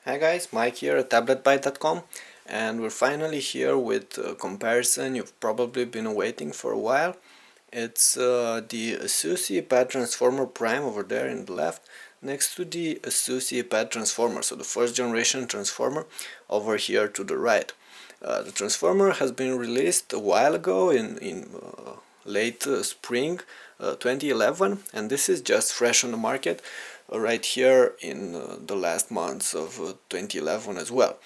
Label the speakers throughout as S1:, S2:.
S1: Hi guys, Mike here at tabletbyte.com, and we're finally here with a comparison you've probably been waiting for a while. It's the Asus EEE Pad Transformer Prime over there in the left, next to the Asus EEE Pad Transformer, so the first generation transformer over here to the right. The transformer has been released a while ago in late spring 2011, and this is just fresh on the market right here in the last months of 2011 as well.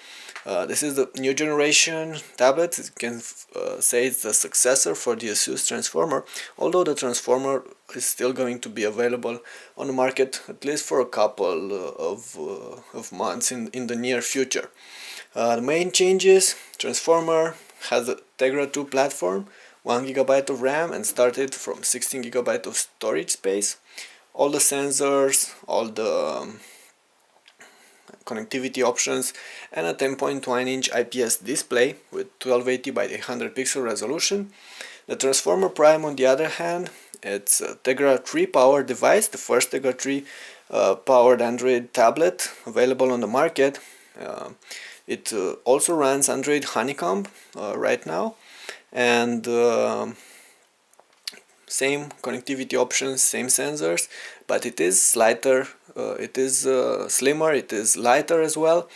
S1: This is the new generation tablet. You can say it's the successor for the Asus Transformer, although the Transformer is still going to be available on the market at least for a couple of months in the near future. The main changes: Transformer has a Tegra 2 platform, 1 GB of RAM, and started from 16 GB of storage space. All the sensors, all the connectivity options, and a 10.1-inch IPS display with 1280 by 800 pixel resolution. The Transformer Prime, on the other hand, it's a Tegra 3 powered device, the first Tegra 3 powered Android tablet available on the market. It also runs Android Honeycomb right now, and same connectivity options, same sensors, but it is lighter, it is slimmer, it is lighter as well,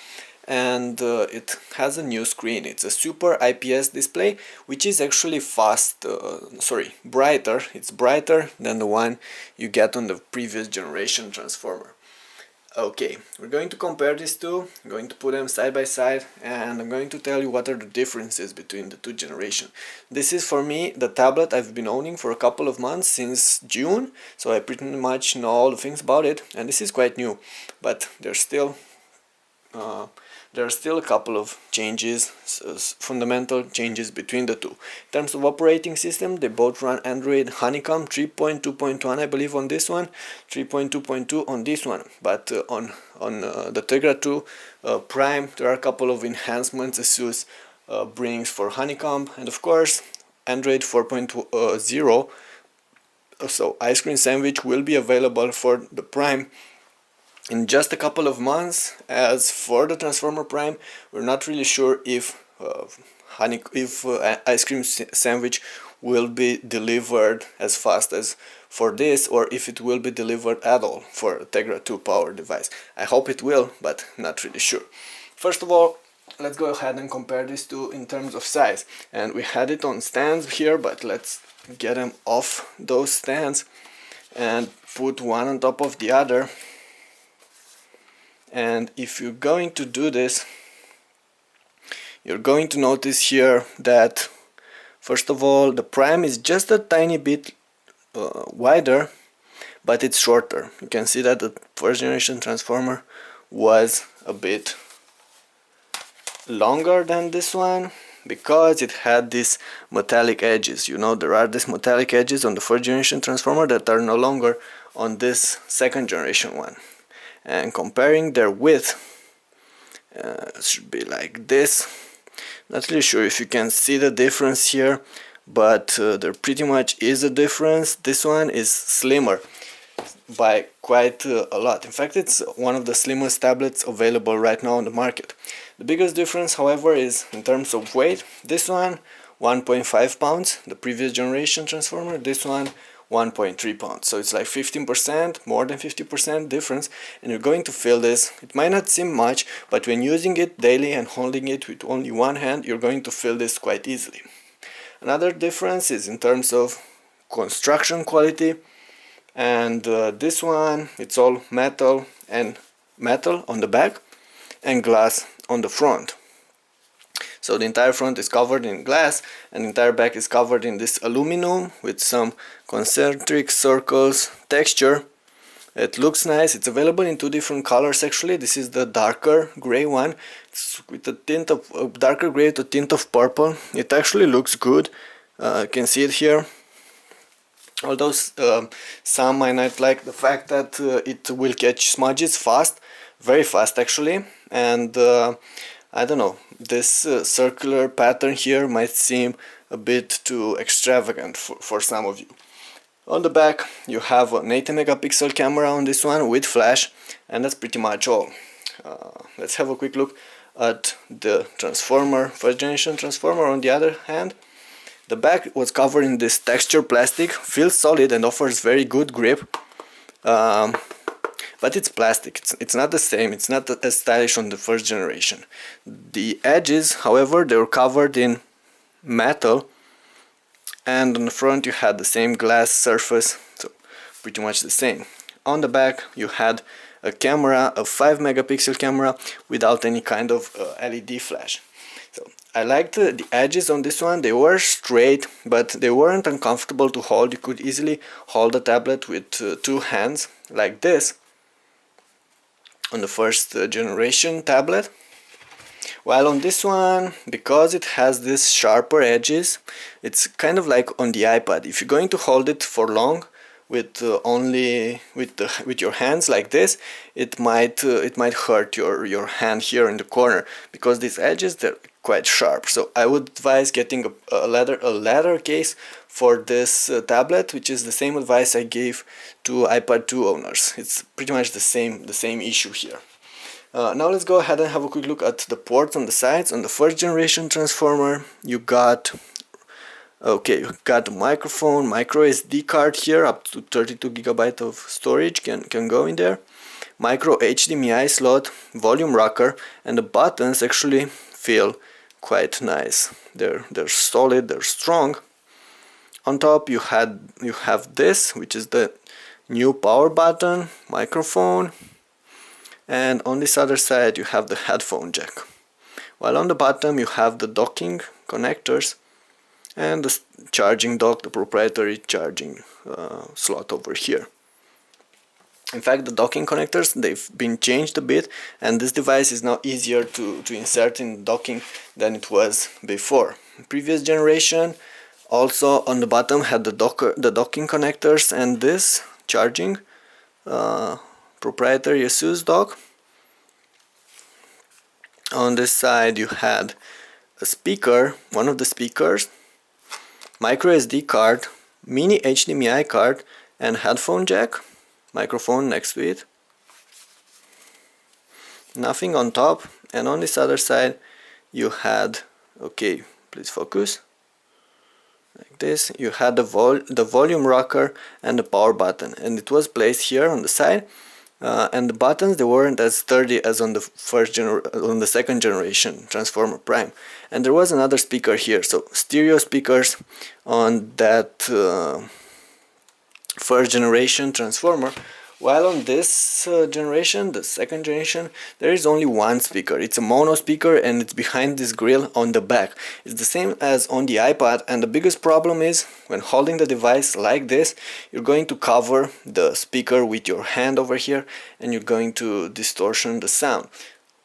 S1: and it has a new screen. It's a super IPS display, which is actually brighter. It's brighter than the one you get on the previous generation transformer. Okay, we're going to compare these two, I'm going to put them side by side, and I'm going to tell you what are the differences between the two generations. This is, for me, the tablet I've been owning for a couple of months, since June, so I pretty much know all the things about it, and this is quite new, but there's still there are still a couple of changes, fundamental changes between the two. In terms of operating system, they both run Android Honeycomb 3.2.1, I believe, on this one, 3.2.2 on this one, but on the Tegra 2 Prime, there are a couple of enhancements Asus brings for Honeycomb, and of course Android 4.0, so Ice Cream Sandwich will be available for the Prime in just a couple of months. As for the Transformer Prime, we're not really sure if Ice Cream Sandwich will be delivered as fast as for this, or if it will be delivered at all for a Tegra 2 power device. I hope it will, but not really sure. First of all, let's go ahead and compare these two in terms of size. And we had it on stands here, but let's get them off those stands and put one on top of the other. And if you're going to do this, you're going to notice here that, first of all, the Prime is just a tiny bit wider, but it's shorter. You can see that the first generation Transformer was a bit longer than this one, because it had these metallic edges. You know, there are these metallic edges on the first generation Transformer that are no longer on this second generation one. And comparing their width, should be like this. Not really sure if you can see the difference here, but there pretty much is a difference. This one is slimmer by quite a lot. In fact, it's one of the slimmest tablets available right now on the market. The biggest difference, however, is in terms of weight. This one 1.5 pounds, the previous generation Transformer. This one 1.3 pounds, so it's like 15%, more than 50% difference, and you're going to feel this. It might not seem much, but when using it daily and holding it with only one hand, you're going to feel this quite easily. Another difference is in terms of construction quality, and this one, it's all metal and metal on the back and glass on the front. So the entire front is covered in glass, and the entire back is covered in this aluminum with some concentric circles texture. It looks nice. It's available in two different colors actually. This is the darker gray one. It's with a tint of darker gray with a tint of purple. It actually looks good. You can see it here. Although some might not like the fact that it will catch smudges fast, very fast actually, and I don't know, this circular pattern here might seem a bit too extravagant for some of you. On the back you have an 80 megapixel camera on this one with flash, and that's pretty much all. Let's have a quick look at the transformer, first generation transformer. On the other hand, the back was covered in this texture plastic, feels solid and offers very good grip, but it's plastic, it's not the same, it's not as stylish on the first generation. The edges, however, they were covered in metal, and on the front you had the same glass surface, so pretty much the same. On the back you had a camera, a 5 megapixel camera without any kind of LED flash. So I liked the edges on this one. They were straight, but they weren't uncomfortable to hold. You could easily hold the tablet with two hands like this on the first generation tablet. While on this one, because it has this sharper edges, it's kind of like on the iPad. If you're going to hold it for long with with your hands like this, it might hurt your hand here in the corner, because these edges, they're quite sharp. So I would advise getting a leather case for this tablet, which is the same advice I gave to iPad 2 owners. It's pretty much the same issue here. Now let's go ahead and have a quick look at the ports on the sides. On the first generation transformer, you got a microphone, micro SD card here, up to 32 GB of storage can go in there, micro HDMI slot, volume rocker, and the buttons actually feel quite nice. They're solid, they're strong. On top you have this, which is the new power button, microphone, and on this other side you have the headphone jack. While on the bottom you have the docking connectors and the charging dock, the proprietary charging slot over here. In fact, the docking connectors, they've been changed a bit, and this device is now easier to insert in docking than it was before. Previous generation also on the bottom had the docking connectors and this charging proprietary Asus dock. On this side you had a speaker, one of the speakers, micro SD card, mini HDMI card, and headphone jack, microphone next to it. Nothing on top. And on this other side you had, okay, please focus, like this, you had the volume rocker and the power button, and it was placed here on the side. And the buttons, they weren't as sturdy as on the second generation Transformer Prime. And there was another speaker here, so stereo speakers on that first generation Transformer. While on this generation, the second generation, there is only one speaker. It's a mono speaker and it's behind this grill on the back. It's the same as on the iPad, and the biggest problem is when holding the device like this, you're going to cover the speaker with your hand over here and you're going to distortion the sound.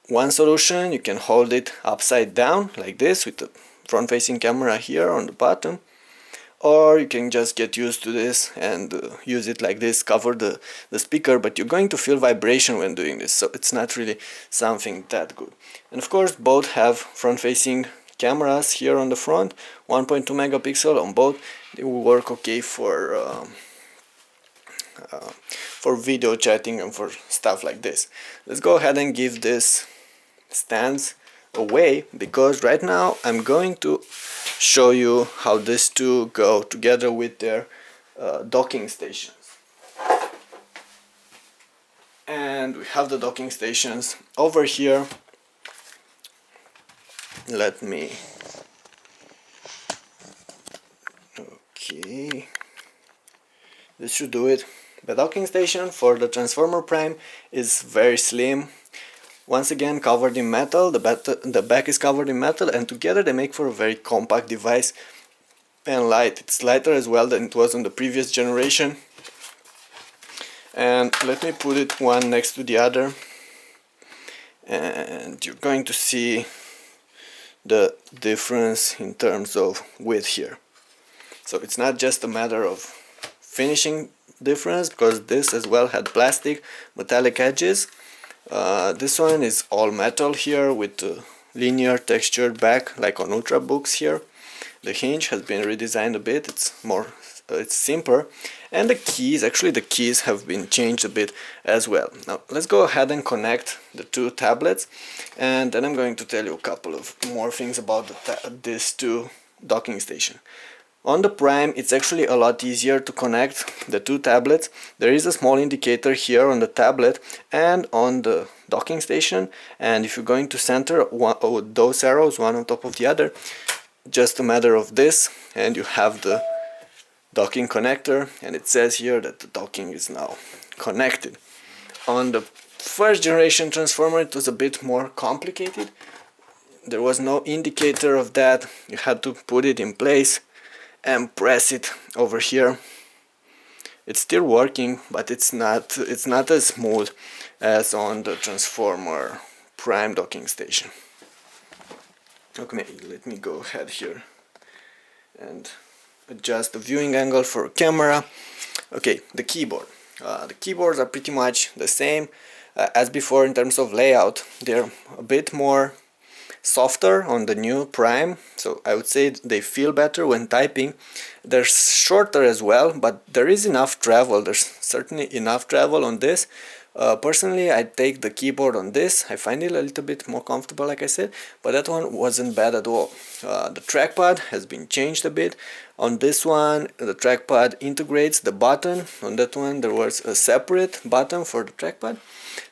S1: One solution, you can hold it upside down like this with the front-facing camera here on the bottom. Or you can just get used to this and use it like this, cover the speaker, but you're going to feel vibration when doing this, so it's not really something that good. And of course both have front-facing cameras here on the front, 1.2 megapixel on both. They will work okay for video chatting and for stuff like this. Let's go ahead and give this stands away, because right now I'm going to show you how these two go together with their docking stations. And we have the docking stations over here. Let me, okay, this should do it. The docking station for the Transformer Prime is very slim. Once again covered in metal, the back is covered in metal, and together they make for a very compact device and light. It's lighter as well than it was on the previous generation. And let me put it one next to the other, and you're going to see the difference in terms of width here. So it's not just a matter of finishing difference, because this as well had plastic metallic edges. This one is all metal here with linear textured back like on Ultrabooks here. The hinge has been redesigned a bit, it's more it's simpler, and the keys, actually the keys have been changed a bit as well. Now let's go ahead and connect the two tablets, and then I'm going to tell you a couple of more things about these two docking stations. On the Prime, it's actually a lot easier to connect the two tablets. There is a small indicator here on the tablet and on the docking station, and if you're going to center those arrows one on top of the other, just a matter of this, and you have the docking connector, and it says here that the docking is now connected. On the first generation transformer, it was a bit more complicated. There was no indicator of that. You had to put it in place and press it over here. It's still working, but it's not as smooth as on the Transformer Prime docking station. Okay, let me go ahead here and adjust the viewing angle for camera. Okay, the keyboard. The keyboards are pretty much the same as before in terms of layout. They're a bit more softer on the new Prime, so I would say they feel better when typing. They're shorter as well, but there is enough travel. There's certainly enough travel on this. Personally, I take the keyboard on this. I find it a little bit more comfortable, like I said, but that one wasn't bad at all. The trackpad has been changed a bit. On this one, the trackpad integrates the button. On that one, there was a separate button for the trackpad.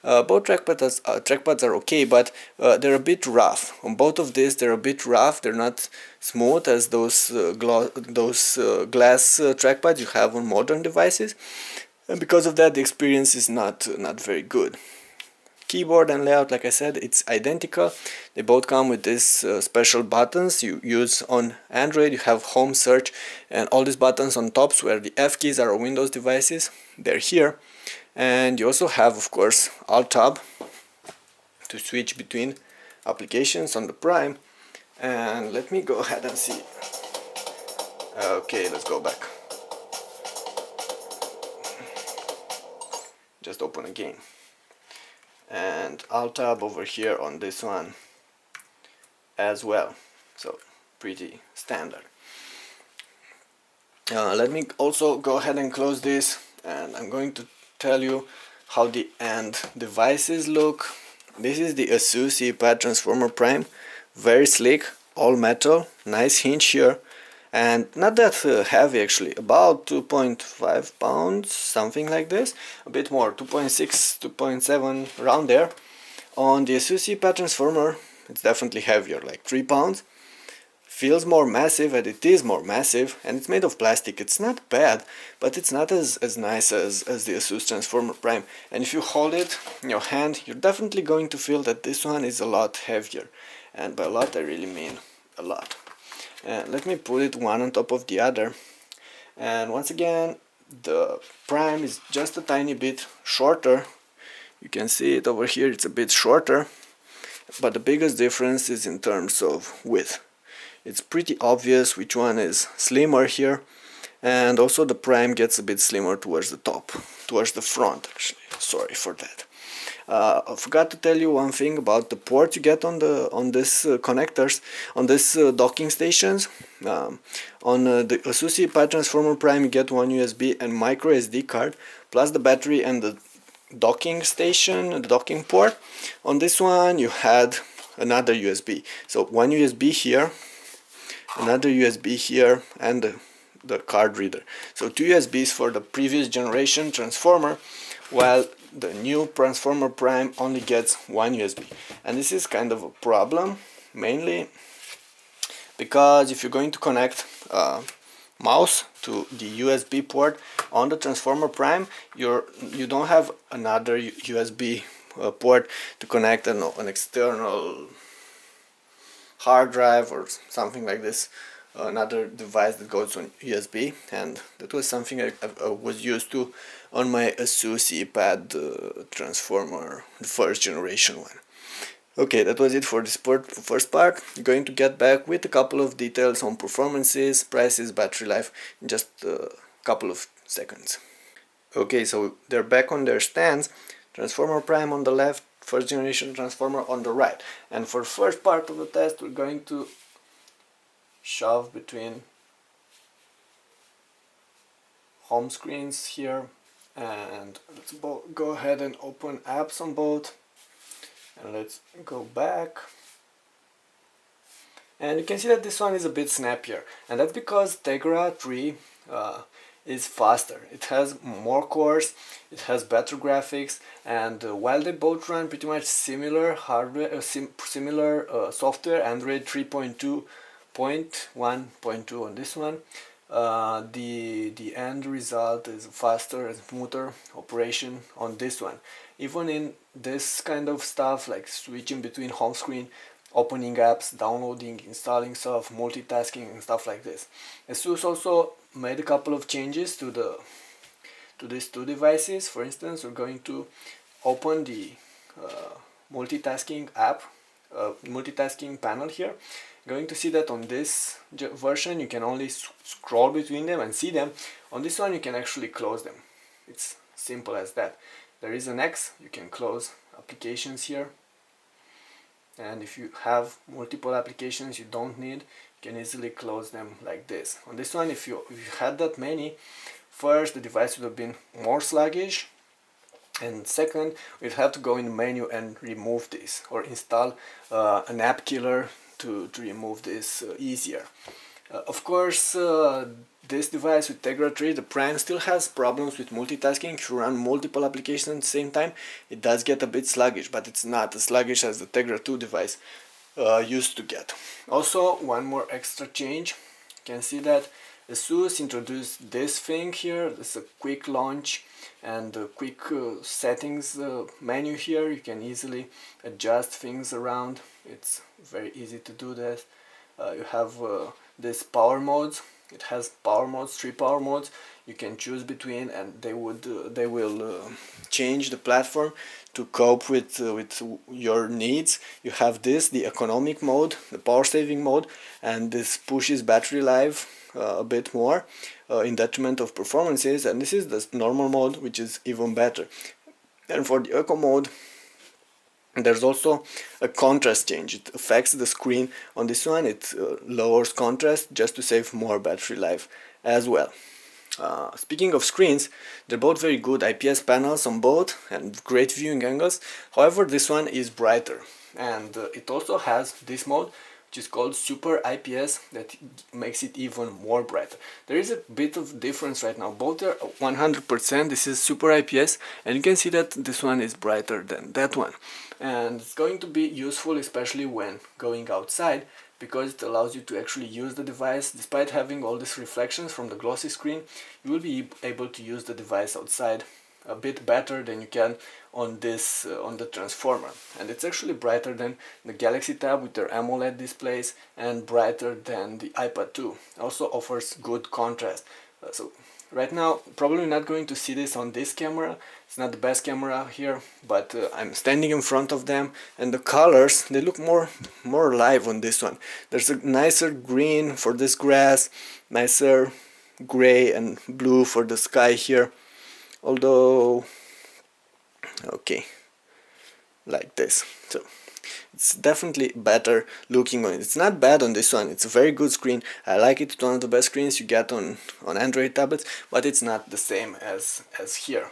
S1: Both trackpads are okay, but they're a bit rough. On both of these, they're a bit rough. They're not smooth as those glass trackpads you have on modern devices, and because of that, the experience is not very good. Keyboard and layout, like I said, it's identical. They both come with these special buttons you use on Android. You have home, search, and all these buttons on tops where the F keys are on Windows devices. They're here. And you also have, of course, Alt Tab to switch between applications on the Prime. And let me go ahead and see. Okay, let's go back. Just open a game. And Alt Tab over here on this one as well. So, pretty standard. Let me also go ahead and close this, and I'm going to tell you how the end devices look. This is the Asus EEE Pad Transformer Prime, very slick, all metal, nice hinge here, and not that heavy actually, about 2.5 pounds, something like this, a bit more, 2.6, 2.7, around there. On the Asus EEE Pad Transformer, it's definitely heavier, like 3 pounds. Feels more massive, and it is more massive, and it's made of plastic. It's not bad, but it's not as nice as the Asus Transformer Prime. And if you hold it in your hand, you're definitely going to feel that this one is a lot heavier. And by a lot, I really mean a lot. Let me put it one on top of the other. And once again, the Prime is just a tiny bit shorter. You can see it over here, it's a bit shorter. But the biggest difference is in terms of width. It's pretty obvious which one is slimmer here, and also the Prime gets a bit slimmer towards the top, towards the front actually. Sorry for that. I forgot to tell you one thing about the port you get on this connectors, on this docking stations. On the Asus EEE Pad Transformer Prime, you get one USB and micro SD card, plus the battery and the docking station, the docking port. On this one, you had another USB. So one USB here, another USB here, and the card reader. So two USBs for the previous generation transformer, while the new Transformer Prime only gets one USB. And this is kind of a problem, mainly because if you're going to connect a mouse to the USB port on the Transformer Prime, you don't have another USB port to connect an external hard drive or something like this, another device that goes on USB, and that was something I was used to on my Asus EEE Pad Transformer, the first generation one. Okay, that was it for this first part. I'm going to get back with a couple of details on performances, prices, battery life in just a couple of seconds. Okay, so they're back on their stands. Transformer Prime on the left, first generation transformer on the right. And for the first part of the test, we're going to shove between home screens here, and let's go ahead and open apps on both, and let's go back. And you can see that this one is a bit snappier, and that's because Tegra 3 is faster. It has more cores, it has better graphics, and while they both run pretty much similar hardware, similar software, Android 3.2.1.2 on this one, the end result is faster and smoother operation on this one. Even in this kind of stuff like switching between home screen, opening apps, downloading, installing stuff, multitasking and stuff like this. Asus also made a couple of changes to these two devices. For instance, we're going to open the multitasking app, multitasking panel here. You're going to see that on this version you can only scroll between them and see them. On this one you can actually close them. It's simple as that. There is an X, you can close applications here. And if you have multiple applications you don't need, you can easily close them like this. On this one, if you had that many, first the device would have been more sluggish, and second we'd have to go in the menu and remove this, or install an app killer to remove this easier. Of course, this device with Tegra 3, the Prime, still has problems with multitasking. If you run multiple applications at the same time, it does get a bit sluggish, but it's not as sluggish as the Tegra 2 device used to get. Also, one more extra change. You can see that Asus introduced this thing here. This is a quick launch and a quick settings menu here. You can easily adjust things around. It's very easy to do this. You have this power modes. It has power modes, 3 power modes you can choose between, and they will change the platform to cope with your needs. You have this, the economic mode, the power saving mode, and this pushes battery life a bit more in detriment of performances, and this is the normal mode, which is even better. And for the eco mode, there's also a contrast change. It affects the screen on this one. It lowers contrast just to save more battery life as well. Speaking of screens, they're both very good IPS panels on both and great viewing angles. However, this one is brighter, and it also has this mode, which is called Super IPS, that makes it even more brighter. There is a bit of difference right now. Both are 100%. This is Super IPS, and you can see that this one is brighter than that one. And it's going to be useful especially when going outside, because it allows you to actually use the device. Despite having all these reflections from the glossy screen, you will be able to use the device outside a bit better than you can on this on the Transformer. And it's actually brighter than the Galaxy Tab with their AMOLED displays, and brighter than the iPad 2. Also offers good contrast. So right now probably not going to see this on this camera. It's not the best camera here, but I'm standing in front of them, and the colors, they look more alive on this one. There's a nicer green for this grass, nicer gray and blue for the sky here. Although, okay, like this. So it's definitely better looking on it. It's not bad on this one. It's a very good screen. I like it. It's one of the best screens you get on Android tablets, but it's not the same as here.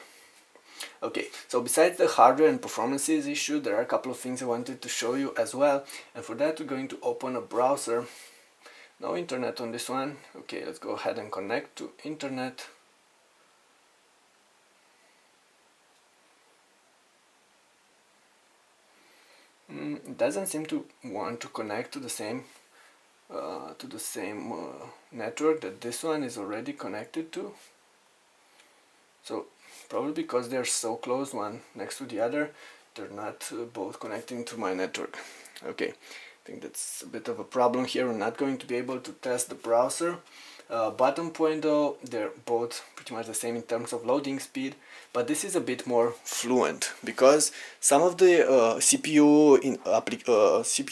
S1: Okay, so besides the hardware and performances issue, there are a couple of things I wanted to show you as well, and for that we're going to open a browser. No internet on this one. Okay, let's go ahead and connect to internet. It doesn't seem to want to connect to the same network that this one is already connected to. So probably because they're so close, one next to the other, they're not both connecting to my network. Okay, I think that's a bit of a problem here. We're not going to be able to test the browser. Bottom point though, they're both pretty much the same in terms of loading speed, but this is a bit more fluent because some of the CPU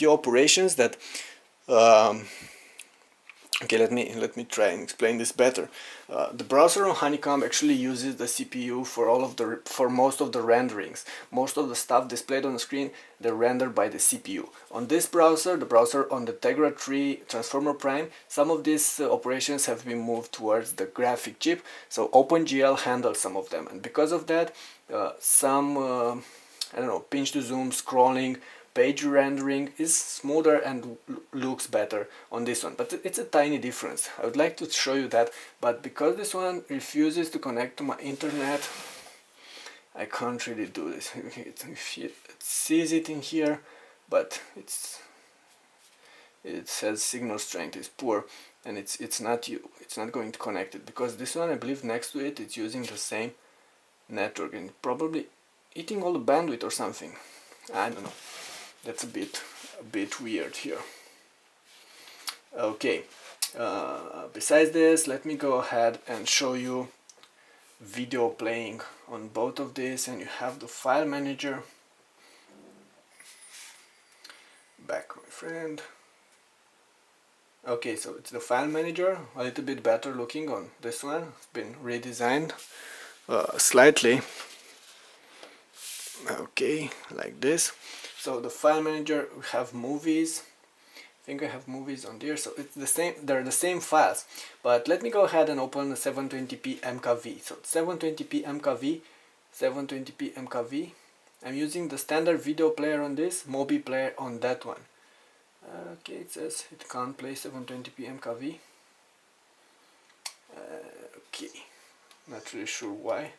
S1: operations that Okay, let me try and explain this better. The browser on Honeycomb actually uses the CPU for most of the renderings. Most of the stuff displayed on the screen, they're rendered by the CPU. On this browser, the browser on the Tegra 3 Transformer Prime, some of these operations have been moved towards the graphic chip. So OpenGL handles some of them, and because of that, some I don't know, pinch to zoom, scrolling, page rendering is smoother and looks better on this one, but it's a tiny difference. I would like to show you that, but because this one refuses to connect to my internet, I can't really do this. It sees it in here, but it says signal strength is poor, and it's not going to connect it, because this one, I believe, next to it, it's using the same network and probably eating all the bandwidth or something. I don't know. That's a bit weird here. Okay, besides this, let me go ahead and show you video playing on both of these, and you have the file manager. Back, my friend. Okay, so it's the file manager, a little bit better looking on this one. It's been redesigned slightly. Okay, like this. So the file manager, we have movies. I think I have movies on there, so it's the same. They're the same files, but let me go ahead and open the 720p MKV. So 720p MKV, 720p MKV. I'm using the standard video player on this, Mobi player on that one. Okay, it says it can't play 720p MKV. Okay, not really sure why,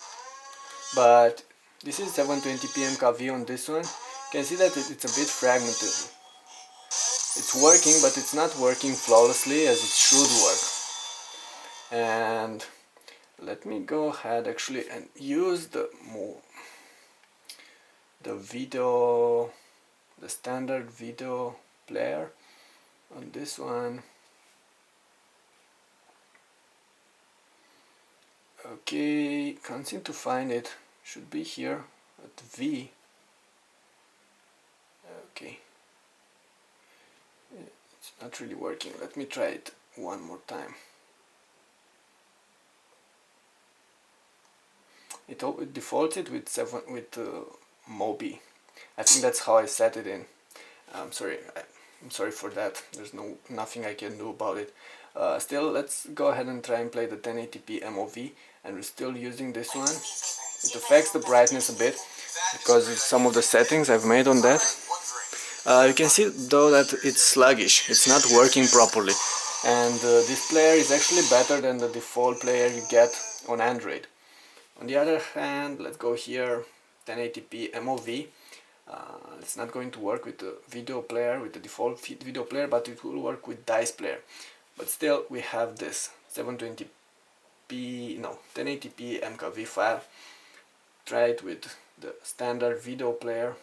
S1: but this is 720p MKV on this one. You can see that it's a bit fragmented. It's working, but it's not working flawlessly as it should work. And let me go ahead actually and use the standard video player on this one. Okay, can't seem to find it. Should be here at V. Okay, it's not really working. Let me try it one more time. It defaulted with Mobi. I think that's how I set it in. I'm sorry for that. There's nothing I can do about it. Still, let's go ahead and try and play the 1080p MOV, and we're still using this one. It affects the brightness a bit because of some of the settings I've made on that. You can see though that it's sluggish. It's not working properly, and this player is actually better than the default player you get on Android. On the other hand, let's go here, 1080p MOV. It's not going to work with the video player, with the default video player, but it will work with dice player. But still, we have this 1080p MKV file. Try it with the standard video player,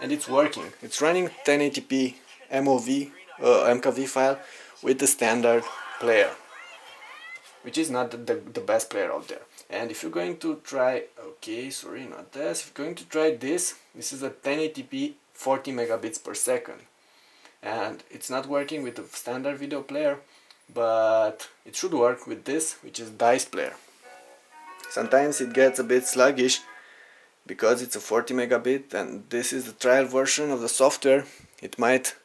S1: and it's working. It's running 1080p MKV file with the standard player, which is not the best player out there. And if you're going to try, okay, sorry, not this. If you're going to try this is a 1080p 40 megabits per second, and it's not working with the standard video player, but it should work with this, which is dice player. Sometimes it gets a bit sluggish because it's a 40 megabit, and this is the trial version of the software. It might,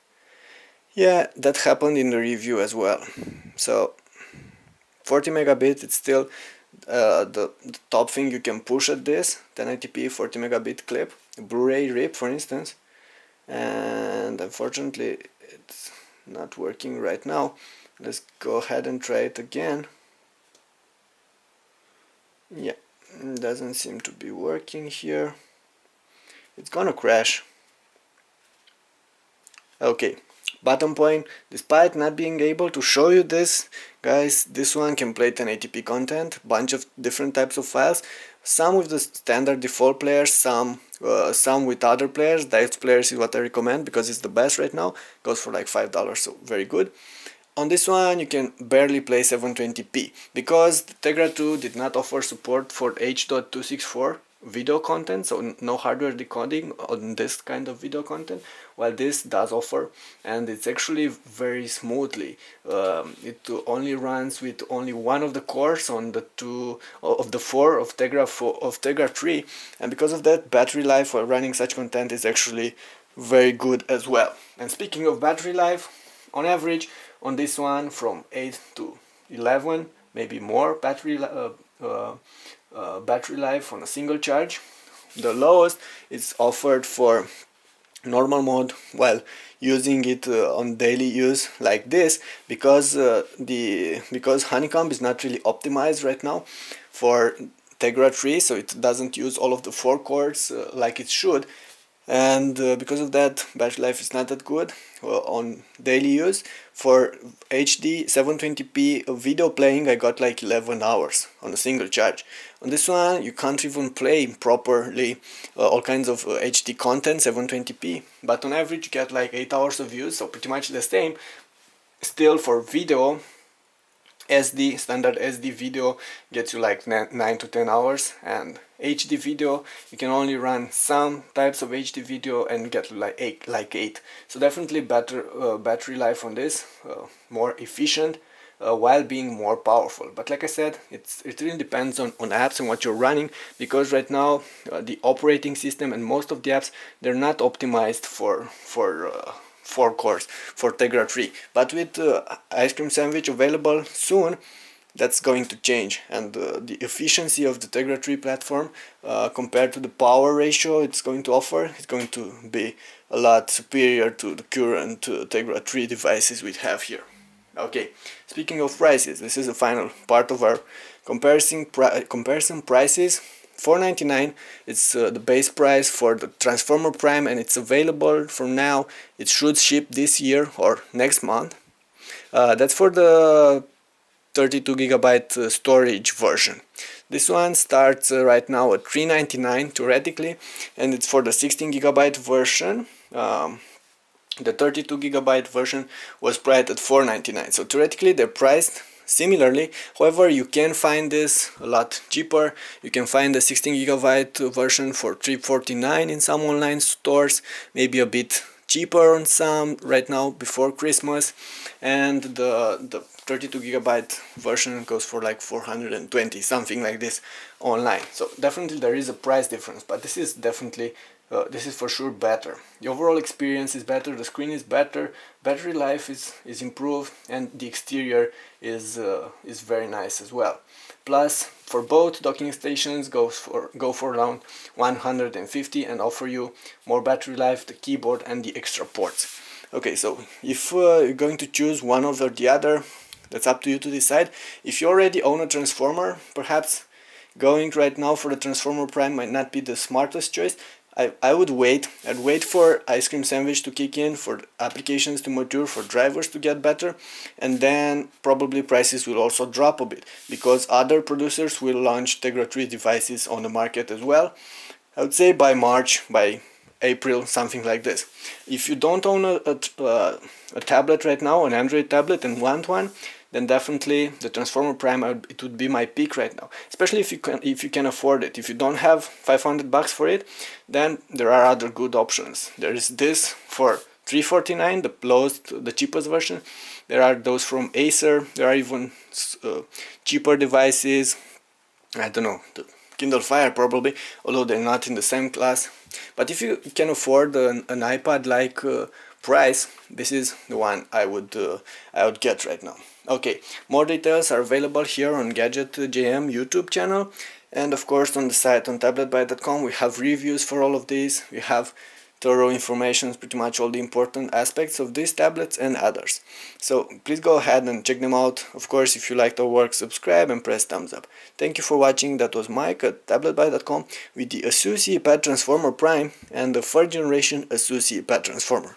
S1: yeah, that happened in the review as well. So 40 megabit, it's still the top thing you can push at this 1080p 40 megabit clip, Blu-ray rip for instance, and unfortunately it's not working right now. Let's go ahead and try it again. Yeah, doesn't seem to be working here. It's gonna crash. Okay, bottom point, despite not being able to show you this, guys, this one can play 1080p content, bunch of different types of files, some with the standard default players, some with other players. Dice players is what I recommend because it's the best right now, goes for like $5, so very good. On this one you can barely play 720p because the Tegra 2 did not offer support for H.264 video content, so no hardware decoding on this kind of video content, while this does offer, and it's actually very smoothly. It only runs with only one of the cores on the two of the four of Tegra 3, and because of that, battery life while running such content is actually very good as well. And speaking of battery life, on average on this one from 8 to 11, maybe more battery life on a single charge. The lowest is offered for normal mode while using it on daily use like this, because because Honeycomb is not really optimized right now for Tegra 3, so it doesn't use all of the 4 cores like it should, and because of that, battery life is not that good on daily use. For HD 720p video playing, I got like 11 hours on a single charge. On this one, you can't even play properly all kinds of HD content 720p, but on average you get like 8 hours of use, so pretty much the same. Still, for video, standard SD video gets you like 9 to 10 hours, and HD video, you can only run some types of HD video and get like 8. So definitely better battery life on this, more efficient, while being more powerful. But like I said, it really depends on apps and what you're running, because right now the operating system and most of the apps, they're not optimized for 4 cores for Tegra 3. But with Ice Cream Sandwich available soon, that's going to change, and the efficiency of the Tegra 3 platform compared to the power ratio it's going to offer is going to be a lot superior to the current Tegra 3 devices we have here. Okay, speaking of prices, this is the final part of our comparison prices. $499, it's the base price for the Transformer Prime, and it's available from now. It should ship this year or next month. That's for the 32GB storage version. This one starts right now at $399 theoretically, and it's for the 16GB version. The 32GB version was priced at $499, so theoretically they're priced similarly. However, you can find this a lot cheaper. You can find the 16GB version for $349 in some online stores, maybe a bit cheaper on some right now before Christmas, and the 32GB version goes for like $420, something like this online. So definitely there is a price difference, but this is definitely this is for sure better. The overall experience is better, the screen is better, battery life is improved, and the exterior is very nice as well. Plus, for both docking stations, go for around $150 and offer you more battery life, the keyboard, and the extra ports. Okay, so if you're going to choose one over the other, that's up to you to decide. If you already own a Transformer, perhaps going right now for the Transformer Prime might not be the smartest choice. I would wait. I'd wait for Ice Cream Sandwich to kick in, for applications to mature, for drivers to get better, and then probably prices will also drop a bit, because other producers will launch Tegra 3 devices on the market as well. I would say by March, by April, something like this. If you don't own a tablet right now, an Android tablet, and want one, then definitely the Transformer Prime, it would be my pick right now. Especially if you can afford it. If you don't have $500 for it, then there are other good options. There is this for $349, the cheapest version. There are those from Acer. There are even cheaper devices. I don't know, the Kindle Fire probably, although they're not in the same class. But if you can afford an iPad like price, this is the one I would get right now. Okay, more details are available here on Gadget JM YouTube channel, and of course on the site on tabletbyte.com we have reviews for all of these. We have thorough information, pretty much all the important aspects of these tablets and others. So please go ahead and check them out. Of course, if you liked our work, subscribe and press thumbs up. Thank you for watching. That was Mike at tabletbyte.com with the Asus EEE Pad Transformer Prime and the 3rd generation Asus EEE Pad Transformer.